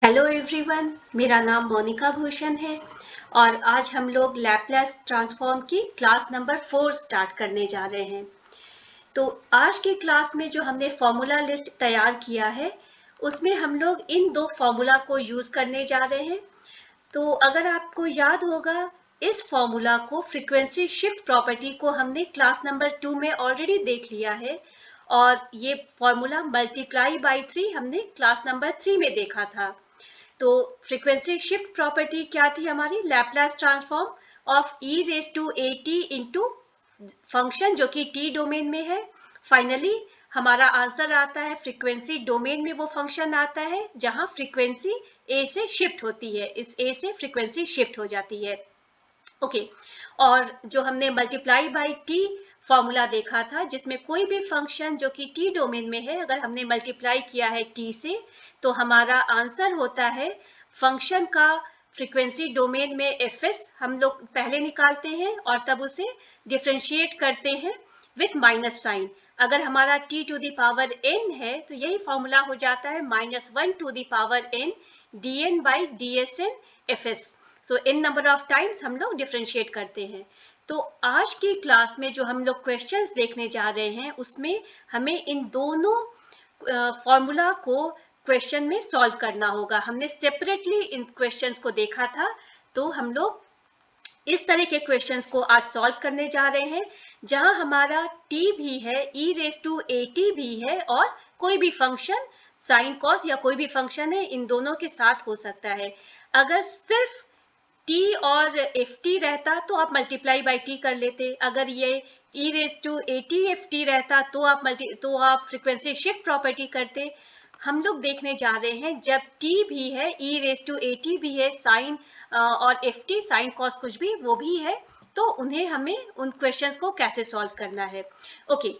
Hello everyone, मेरा नाम मोनिका भूषण है और आज हम लोग लैपलेस ट्रांसफॉर्म की क्लास नंबर 4 स्टार्ट करने जा रहे हैं। तो आज की क्लास में जो हमने फॉर्मूला लिस्ट तैयार किया है उसमें हम लोग इन दो फॉर्मूला को यूज करने जा रहे हैं। तो अगर आपको याद होगा, इस फॉर्मूला को फ्रीक्वेंसी शिफ्ट प्रॉपर्टी को हमने क्लास नंबर 2 में ऑलरेडी देख लिया है और ये फॉर्मूला मल्टीप्लाई बाई 3 हमने क्लास नंबर 3 में देखा था। तो फ्रीक्वेंसी शिफ्ट प्रॉपर्टी क्या थी हमारी? Laplace transform of e raise to a t into function जो कि टी डोमेन में है। फाइनली हमारा आंसर आता है फ्रीक्वेंसी डोमेन में, वो फंक्शन आता है जहां फ्रीक्वेंसी ए से शिफ्ट होती है, इस ए से फ्रीक्वेंसी शिफ्ट हो जाती है। ओके, और जो हमने मल्टीप्लाई बाई टी फॉर्मूला देखा था जिसमें कोई भी फंक्शन जो कि टी डोमेन में है, अगर हमने मल्टीप्लाई किया है टी से तो हमारा आंसर होता है फंक्शन का फ्रीक्वेंसी डोमेन में एफ एस हम लोग पहले निकालते हैं और तब उसे डिफ्रेंशिएट करते हैं विथ माइनस साइन। अगर हमारा t to the power n है तो यही फॉर्मूला हो जाता है -1 to the power n d n by D s n f s. So in number of times हम लोग डिफ्रेंशिएट करते हैं। तो आज की क्लास में जो हम लोग क्वेश्चंस देखने जा रहे हैं उसमें हमें इन दोनों फॉर्मूला को क्वेश्चन में सॉल्व करना होगा। हमने सेपरेटली इन क्वेश्चंस को देखा था, तो हम लोग इस तरह के क्वेश्चंस को आज सॉल्व करने जा रहे हैं जहां हमारा t भी है, e raise to a t भी है और कोई भी फंक्शन साइन कॉस या कोई भी फंक्शन है, इन दोनों के साथ हो सकता है। अगर सिर्फ t और एफ टी रहता तो आप मल्टीप्लाई बाई टी कर लेते। अगर ये e raise to a t f t रहता तो आप फ्रीक्वेंसी शिफ्ट प्रॉपर्टी करते। हम लोग देखने जा रहे हैं जब t भी है, e raise to a t भी है, साइन और एफ टी साइन कॉस कुछ भी वो भी है, तो उन्हें हमें उन क्वेश्चंस को कैसे सॉल्व करना है। ओके,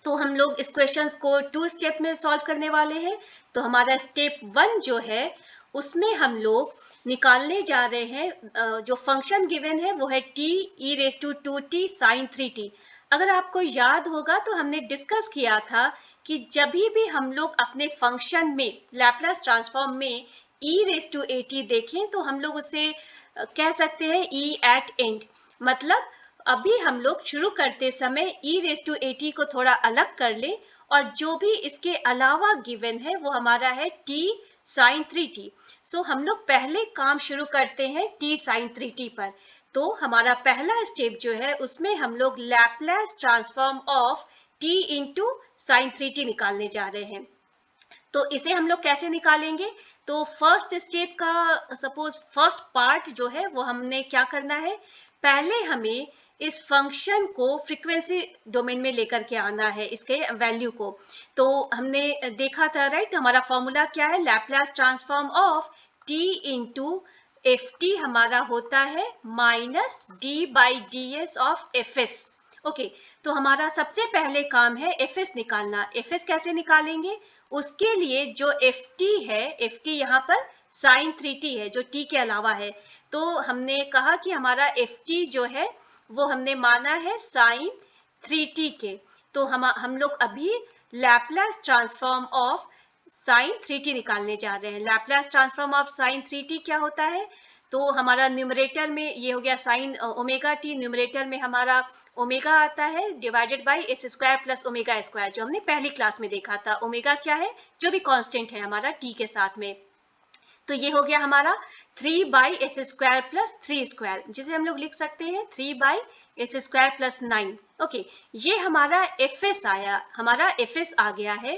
तो हम लोग इस क्वेश्चंस को 2 स्टेप में सॉल्व करने वाले हैं। तो हमारा स्टेप 1 जो है उसमें हम लोग निकालने जा रहे हैं जो फंक्शन गिवन है वो है t e raise to 2t sine 3t। अगर आपको याद होगा तो हमने डिस्कस किया था कि जब भी हम लोग अपने फंक्शन में लैपलास ट्रांसफॉर्म में e raise to a t देखें तो हम लोग उसे कह सकते हैं e एट एंड। मतलब अभी हम लोग शुरू करते समय e raise to a t को थोड़ा अलग कर लें और जो भी इसके अलावा गिवन है वो हमारा है t साइन 3t। सो हम लोग पहले काम शुरू करते हैं t साइन 3t पर। तो हमारा पहला स्टेप जो है उसमें हम लोग Laplace transform of t into sine 3t निकालने जा रहे हैं। तो इसे हम लोग कैसे निकालेंगे? तो फर्स्ट स्टेप का सपोज फर्स्ट पार्ट जो है वो हमने क्या करना है, पहले हमें इस फंक्शन को फ्रीक्वेंसी डोमेन में लेकर के आना है, इसके वैल्यू को। तो हमने देखा था राइट, हमारा फॉर्मूला क्या है, Laplace transform of t into F T हमारा होता है minus D by D S of F S. Okay, तो हमारा सबसे पहले काम है एफ एस निकालना। एफ एस कैसे निकालेंगे? उसके लिए जो एफ टी है, एफ टी यहाँ पर साइन 3t है जो t के अलावा है। तो हमने कहा कि हमारा एफ टी जो है वो हमने माना है साइन 3t के। तो हम लोग अभी Laplace transform of sine 3t निकालने जा रहे हैं। Laplace transform of sine 3t क्या होता है? तो हमारा न्यूमरेटर में ये हो गया साइन ओमेगा टी, न्यूमरेटर में हमारा ओमेगा आता है divided by S square plus omega square, जो हमने पहली क्लास में देखा था। ओमेगा क्या है? जो भी कांस्टेंट है हमारा टी के साथ में। तो ये हो गया हमारा 3 by S square plus 3 square, जिसे हम लोग लिख सकते हैं 3 by S square plus 9। Okay, ये हमारा एफ एस आया, हमारा एफ एस आ गया है।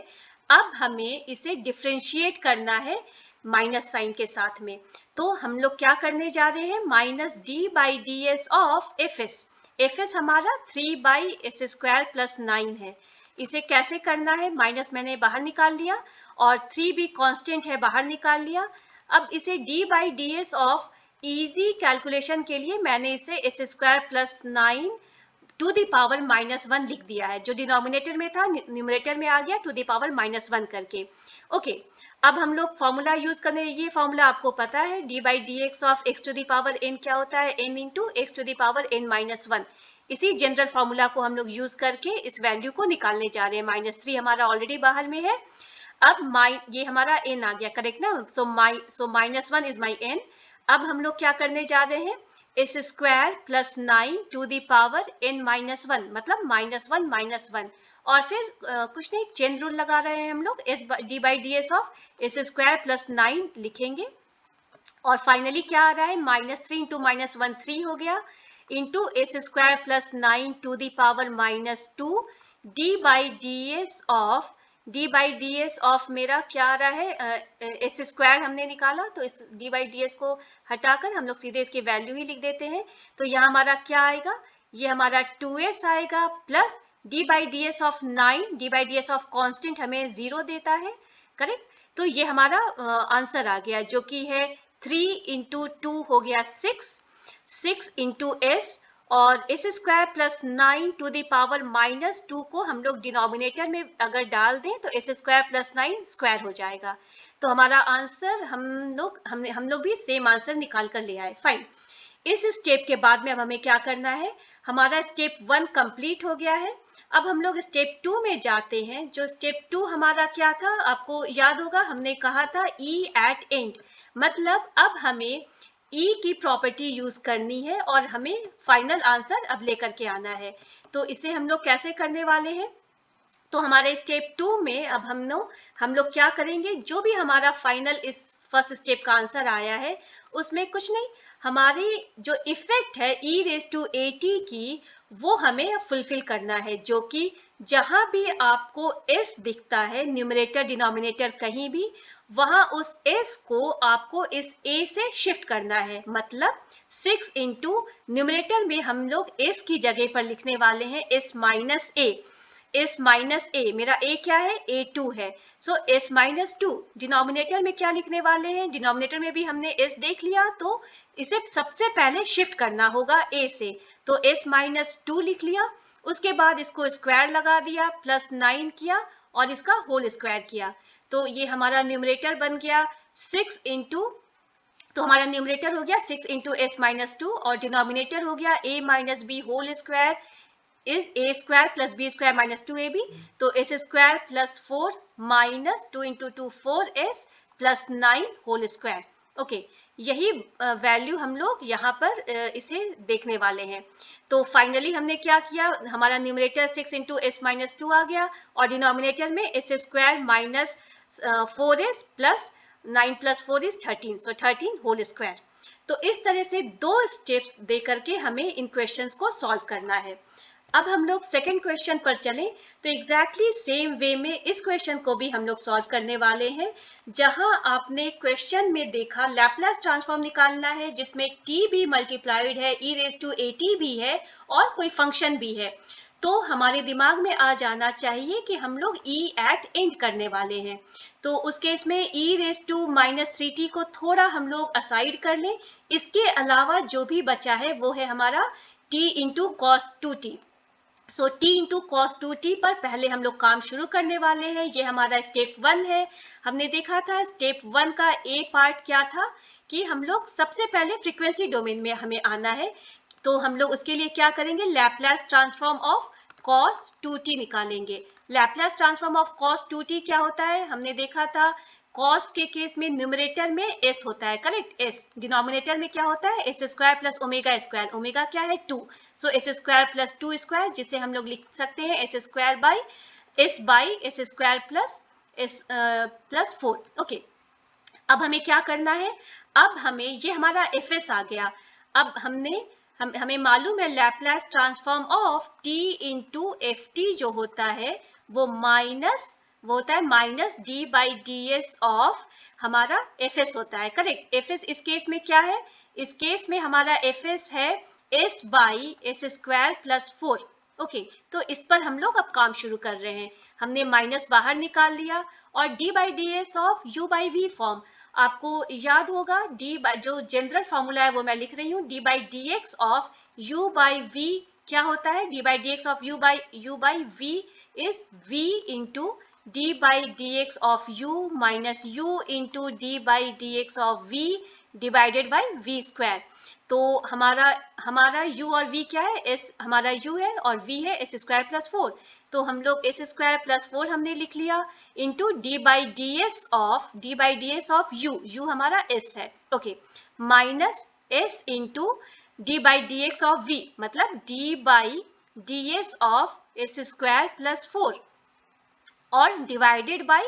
अब हमें इसे डिफ्रेंशिएट करना है माइनस साइन के साथ में। तो हम लोग क्या करने जा रहे हैं, minus D by D S of F S. F S हमारा 3 बाई एस स्क्वायर प्लस 9 है। इसे कैसे करना है, माइनस मैंने बाहर निकाल लिया और 3 भी कांस्टेंट है, बाहर निकाल लिया। अब इसे d by D S of easy calculation के लिए मैंने इसे s square plus 9 to the power -1 लिख दिया है। जो डिनोमिनेटर में था न्यूमरेटर में आ गया टू द पावर -1 करके। ओके, अब हम लोग फॉर्मूला यूज करने, ये फॉर्मूला आपको पता है, d by D x of x to the power n क्या होता है, n into x to the power n-1। इसी जनरल फॉर्मूला को हम लोग यूज करके इस वैल्यू को निकालने जा रहे हैं। -3 हमारा ऑलरेडी बाहर में है। अब ये हमारा n आ गया, करेक्ट ना? So -1 is my n। अब हम लोग क्या करने जा रहे हैं, S square plus 9 to the power n -1, मतलब -1 और फिर कुछ नहीं, चेन रूल लगा रहे हैं हम लोग, S D by D S of S square plus 9 लिखेंगे। और फाइनली क्या आ रहा है, -3 इंटू -1 3 हो गया, into s square plus 9 to the power -2 d by D S of मेरा क्या आ रहा है, एस स्क्वायर हमने निकाला, तो इस डी बाई डी एस को हटाकर हम लोग सीधे इसकी वैल्यू ही लिख देते हैं। तो यहाँ हमारा क्या आएगा, ये हमारा 2s आएगा plus D by D S of 9, D by D S of constant हमें 0 देता है, करेक्ट? तो ये हमारा आंसर आ गया, जो कि है 3 इंटू 2 हो गया 6 इंटू एस, और s square plus 9 to the power -2 को हम लोग डिनोमिनेटर में अगर डाल दें तो एस स्क्वायर प्लस 9 स्क्वायर हो जाएगा। तो हमारा आंसर हम लोग भी सेम आंसर निकाल कर ले आए। फाइन। इस स्टेप के बाद में अब हमें क्या करना है, हमारा स्टेप 1 कंप्लीट हो गया है। अब हम लोग स्टेप 2 में जाते हैं। जो स्टेप 2 हमारा क्या था, आपको याद होगा, हमने कहा था ई एट एंड, मतलब अब हमें ई की प्रॉपर्टी यूज करनी है और हमें फाइनल आंसर अब लेकर के आना है। तो इसे हम लोग कैसे करने वाले हैं, तो हमारे स्टेप 2 में अब हम लोग क्या करेंगे, जो भी हमारा फाइनल इस फर्स्ट स्टेप का आंसर आया है उसमें कुछ नहीं, हमारी जो इफेक्ट है ई रेज टू ए टी की, वो हमें फुलफिल करना है, जो कि जहां भी आपको एस दिखता है, न्यूमरेटर डिनोमिनेटर कहीं भी, वहां उस एस को आपको इस ए से शिफ्ट करना है। मतलब 6 इंटू न्यूमरेटर में हम लोग एस की जगह पर लिखने वाले हैं एस माइनस ए। एस माइनस ए, मेरा ए क्या है, A2 है, सो एस माइनस 2। डिनोमिनेटर में क्या लिखने वाले हैं, डिनोमिनेटर में भी हमने एस देख लिया, तो इसे सबसे पहले शिफ्ट करना होगा ए से, तो एस माइनस 2 लिख लिया। उसके बाद इसको स्क्वायर लगा दिया, प्लस 9 किया और इसका होल स्क्वायर किया, तो ये हमारा न्यूमरेटर बन गया 6 इंटू, तो हमारा न्यूमरेटर हो गया 6 इंटू एस माइनस 2 और डिनोमिनेटर हो गया a minus b whole square is a square plus b square minus 2ab, तो s square plus 4 minus 2 into 2 4s plus 9 whole square. Okay, यही वैल्यू हम लोग यहाँ पर इसे देखने वाले हैं। तो फाइनली हमने क्या किया, हमारा न्यूमरेटर 6 इंटू एस माइनस 2 आ गया और डिनोमिनेटर में s square minus 4s plus 9 plus 4 is 13, so 13 whole square. तो इस तरह से 2 स्टेप्स दे करके हमें इन क्वेश्चंस को सॉल्व करना है। अब हम लोग सेकंड क्वेश्चन पर चलें, तो एग्जैक्टली सेम वे में इस क्वेश्चन को भी हम लोग सॉल्व करने वाले हैं। जहां आपने क्वेश्चन में देखा लैपलेस ट्रांसफॉर्म निकालना है, जिसमें t भी मल्टीप्लाइड है, e raise to a t भी है और कोई फंक्शन भी है, तो हमारे दिमाग में आ जाना चाहिए कि हम लोग e एट एंड करने वाले हैं। तो उस केस में e रेज टू -3t को थोड़ा हम लोग असाइड कर लें। इसके अलावा जो भी बचा है वो है हमारा t इंटू कॉस 2t। सो t इंटू कॉस 2t पर पहले हम लोग काम शुरू करने वाले हैं। ये हमारा स्टेप 1 है। हमने देखा था स्टेप 1 का ए पार्ट क्या था, कि हम लोग सबसे पहले फ्रीक्वेंसी डोमेन में हमें आना है। तो हम लोग उसके लिए क्या करेंगे, Laplace transform of cos 2t निकालेंगे। Laplace transform of cos 2t क्या होता है, हमने देखा था cos के केस में न्यूमरेटर में s होता है, करेक्ट, s। डिनोमिनेटर में क्या होता है, S square plus omega square, omega क्या है 2, सो एस स्क्वायर प्लस 2 स्क्वायर, जिसे हम लोग लिख सकते हैं S square by S square plus S plus 4। Okay, अब हमें क्या करना है, अब हमें ये हमारा एफ एस आ गया। अब हमें मालूम है Laplace transform of t into F T जो होता है वो होता है minus D by D S of हमारा एफ एस होता है, करेक्ट। एफ एस इस केस में क्या है, इस केस में हमारा एफ एस है S by S square plus 4। Okay, तो इस पर हम लोग अब काम शुरू कर रहे हैं। हमने माइनस बाहर निकाल लिया और d by D S of u by v form, आपको याद होगा डी बाई, जो जनरल फॉर्मूला है वो मैं लिख रही हूँ, d by D x of u by v क्या होता है, d by D x of u by v is v into D by D x of u minus u into D by D x of v divided by v square. तो हमारा u और v क्या है, s हमारा u है और v है S square plus 4। तो हम लोग एस स्क्वायर प्लस 4 हमने लिख लिया into D by D S of U हमारा एस है, okay, minus S into D by D x of V, मतलब D by D S of S square plus 4 और divided by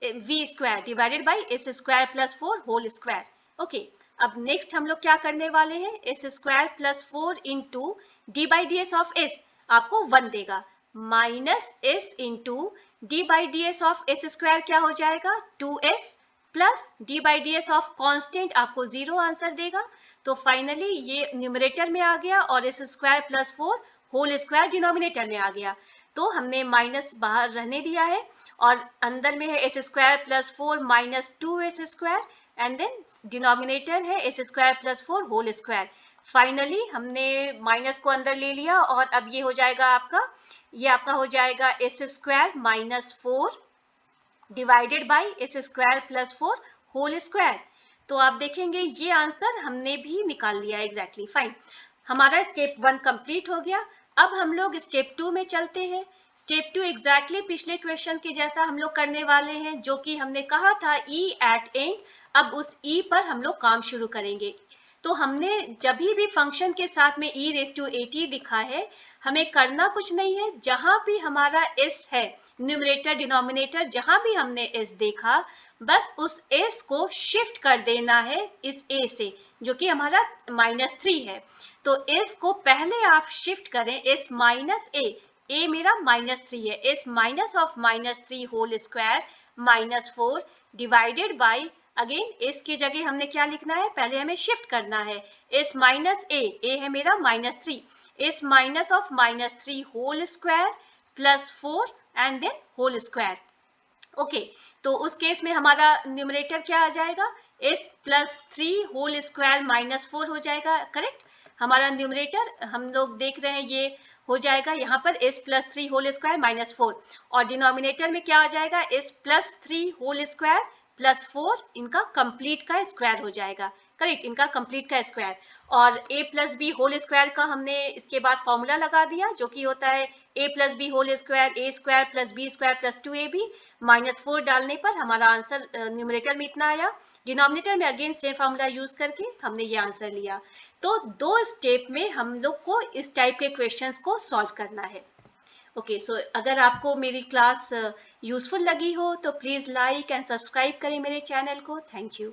V square divided by S square plus 4 whole square, okay. अब next हम लोग क्या करने वाले हैं, S square plus 4 into D by D S of S आपको 1 देगा, minus S into D by D S of S square क्या हो जाएगा 2s plus D by D S of constant आपको 0 आंसर देगा। तो फाइनली ये न्यूमरेटर में आ गया और s square plus 4 whole square denominator में आ गया। तो हमने माइनस बाहर रहने दिया है और अंदर में है S square plus 4 minus 2s square and then denominator है S square plus 4 whole square. Finally हमने माइनस को अंदर ले लिया और अब ये हो जाएगा आपका, ये आपका हो जाएगा s square minus 4 divided by S square plus 4 whole square. तो आप देखेंगे ये आंसर हमने भी निकाल लिया एग्जैक्टली, फाइन। हमारा स्टेप 1 कंप्लीट हो गया। अब हम लोग स्टेप 2 में चलते हैं। स्टेप 2 एग्जैक्टली पिछले क्वेश्चन के जैसा हम लोग करने वाले हैं, जो कि हमने कहा था ई एट एंड। अब उस ई पर हम लोग काम शुरू करेंगे। तो हमने जब भी फंक्शन के साथ में e रेस टू at दिखा है, हमें करना कुछ नहीं है, जहां भी हमारा s है न्यूमरेटर डिनोमिनेटर, जहां भी हमने s देखा बस उस s को शिफ्ट कर देना है इस a से, जो कि हमारा -3 है। तो s को पहले आप शिफ्ट करें s माइनस a मेरा -3 है, s minus of -3 whole square -4 divided by, again s की जगह हमने क्या लिखना है, पहले हमें शिफ्ट करना है s माइनस a है मेरा -3, s minus of -3 whole square plus 4 and then whole square, okay. तो उस केस में हमारा न्यूमरेटर क्या आ जाएगा, s प्लस 3 होल स्क्वायर -4 हो जाएगा, करेक्ट। हमारा न्यूमरेटर हम लोग देख रहे हैं ये हो जाएगा यहाँ पर s प्लस 3 होल स्क्वायर -4 और डिनोमिनेटर में क्या आ जाएगा s plus 3 whole square plus 4, इनका कंप्लीट का स्क्वायर हो जाएगा, करेक्ट, इनका कंप्लीट का स्क्वायर। और a plus b whole square का हमने इसके बाद फॉर्मूला लगा दिया, जो कि होता है a plus b whole square a square plus b square plus 2ab, -4 डालने पर हमारा आंसर न्यूमरेटर में इतना आया। डिनोमिनेटर में अगेन सेम फॉर्मूला यूज करके हमने ये आंसर लिया। तो 2 स्टेप में हम लोग को इस टाइप के क्वेश्चंस को सॉल्व करना है, ओके। सो अगर आपको मेरी क्लास यूजफुल लगी हो तो प्लीज़ लाइक एंड सब्सक्राइब करें मेरे चैनल को। Thank you.